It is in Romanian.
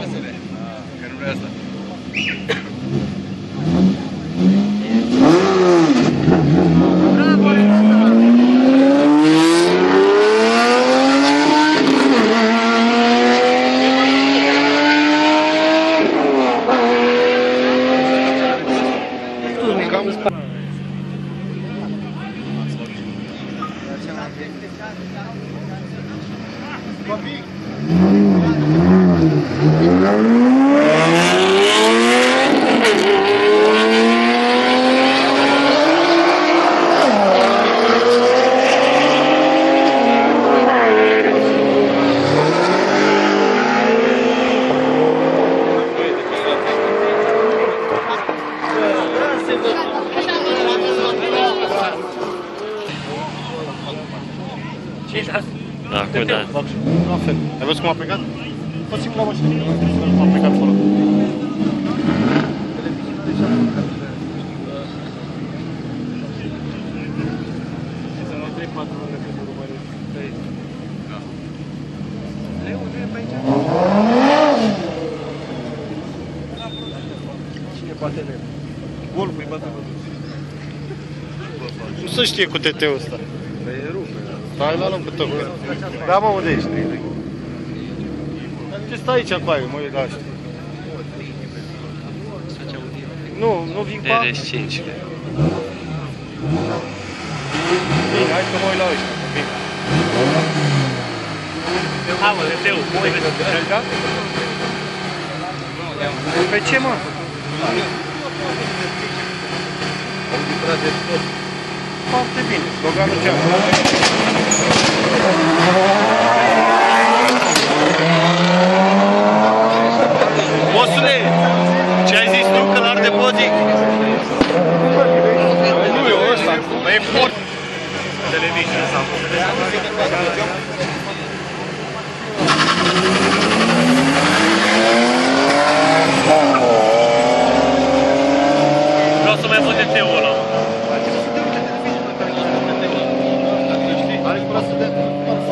Lasă-le, că nu vrea asta. Bravo, Renata! Da, cu da. La fel. Ai văzut cum a plecat? Poți la mașină. Cum a plecat acolo. Cine bate leu? Golful îi bate văzut. Nu se știe cu TT-ul ăsta. Păi e rupe. Stai la lângă tău. Da, mă, unde ești? Ce stai aici cu aia, mă, e la ăștia. Nu vin cu aia. RS5. Bine, hai că mă uit la ăștia. Bine. Hai mă, Teu, Pe ce, mă? Foarte bine. Sloganul cealaltă. Bosule, ce ai zis tu că l-ar de podic? Nu, eu ăsta. E fort. Televiziune sau...